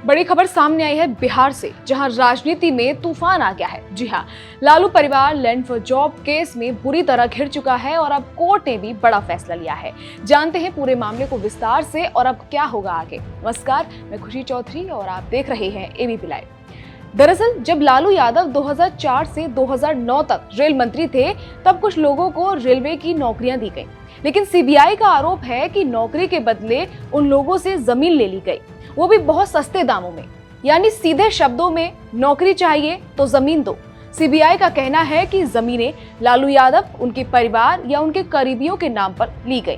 बड़ी खबर सामने आई है बिहार से, जहां राजनीति में तूफान आ गया है। जी हां, लालू परिवार लैंड फॉर जॉब केस में बुरी तरह घिर चुका है और अब कोर्ट ने भी बड़ा फैसला लिया है। जानते हैं पूरे मामले को विस्तार से और अब क्या होगा आगे। नमस्कार, मैं खुशी चौधरी और आप देख रहे हैं एबीपी लाइव। दरअसल जब लालू यादव 2004 से 2009 तक रेल मंत्री थे, तब कुछ लोगों को रेलवे की नौकरियां दी गई, लेकिन सीबीआई का आरोप है कि नौकरी के बदले उन लोगों से जमीन ले ली गई, वो भी बहुत सस्ते दामों में। यानी सीधे शब्दों में, नौकरी चाहिए तो जमीन दो। सीबीआई का कहना है कि जमीनें लालू यादव, उनके परिवार या उनके करीबियों के नाम पर ली गई।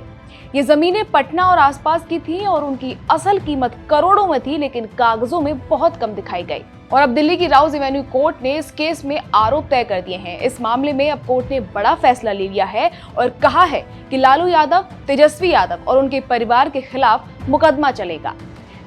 ये जमीनें पटना और आसपास की थीं और उनकी असल कीमत करोड़ों में थी, लेकिन कागजों में बहुत कम दिखाई गई। और अब दिल्ली की राउज एवेन्यू कोर्ट ने इस केस में आरोप तय कर दिए हैं। इस मामले में अब कोर्ट ने बड़ा फैसला ले लिया है और कहा है कि लालू यादव, तेजस्वी यादव और उनके परिवार के खिलाफ मुकदमा चलेगा।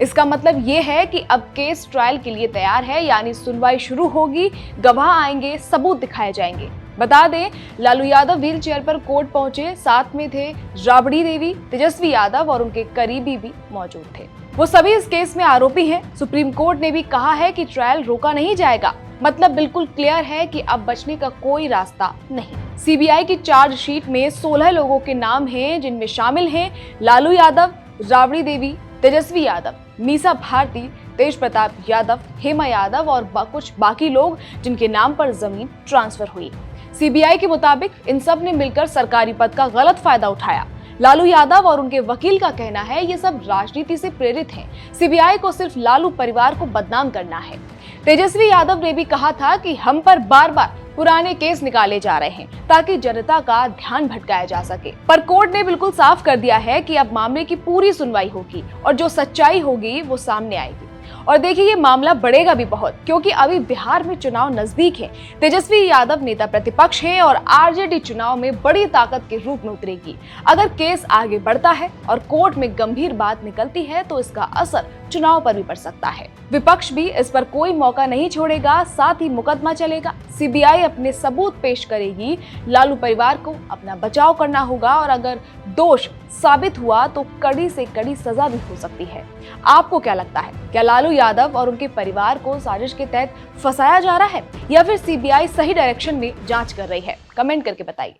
इसका मतलब ये है कि अब केस ट्रायल के लिए तैयार है, यानी सुनवाई शुरू होगी, गवाह आएंगे, सबूत दिखाए जाएंगे। बता दें, लालू यादव व्हील चेयर पर कोर्ट पहुंचे, साथ में थे राबड़ी देवी, तेजस्वी यादव और उनके करीबी भी मौजूद थे। वो सभी इस केस में आरोपी हैं। सुप्रीम कोर्ट ने भी कहा है कि ट्रायल रोका नहीं जाएगा। मतलब बिल्कुल क्लियर है कि अब बचने का कोई रास्ता नहीं। सीबीआई की चार्जशीट में 16 लोगों के नाम हैं, जिनमें शामिल हैं लालू यादव, राबड़ी देवी, तेजस्वी यादव, मीसा भारती, तेज प्रताप यादव, हेमा यादव और कुछ बाकी लोग जिनके नाम पर जमीन ट्रांसफर हुई। सीबीआई के मुताबिक इन सब ने मिलकर सरकारी पद का गलत फायदा उठाया। लालू यादव और उनके वकील का कहना है ये सब राजनीति से प्रेरित हैं। सीबीआई को सिर्फ लालू परिवार को बदनाम करना है। तेजस्वी यादव ने भी कहा था कि हम पर बार बार पुराने केस निकाले जा रहे हैं ताकि जनता का ध्यान भटकाया जा सके। पर कोर्ट ने बिल्कुल साफ कर दिया है कि अब मामले की पूरी सुनवाई होगी और जो सच्चाई होगी वो सामने आएगी। और देखिए, ये मामला बढ़ेगा भी बहुत, क्योंकि अभी बिहार में चुनाव नजदीक है। तेजस्वी यादव नेता प्रतिपक्ष हैं और आरजेडी चुनाव में बड़ी ताकत के रूप में उतरेगी। अगर केस आगे बढ़ता है और कोर्ट में गंभीर बात निकलती है तो इसका असर चुनाव पर भी पड़ सकता है। विपक्ष भी इस पर कोई मौका नहीं छोड़ेगा, साथ ही मुकदमा चलेगा। सीबीआई अपने सबूत पेश करेगी। लालू परिवार को अपना बचाव करना होगा और अगर दोष साबित हुआ तो कड़ी से कड़ी सजा भी हो सकती है। आपको क्या लगता है, क्या लालू यादव और उनके परिवार को साजिश के तहत फंसाया जा रहा है या फिर सीबीआई सही डायरेक्शन में जांच कर रही है? कमेंट करके बताइए।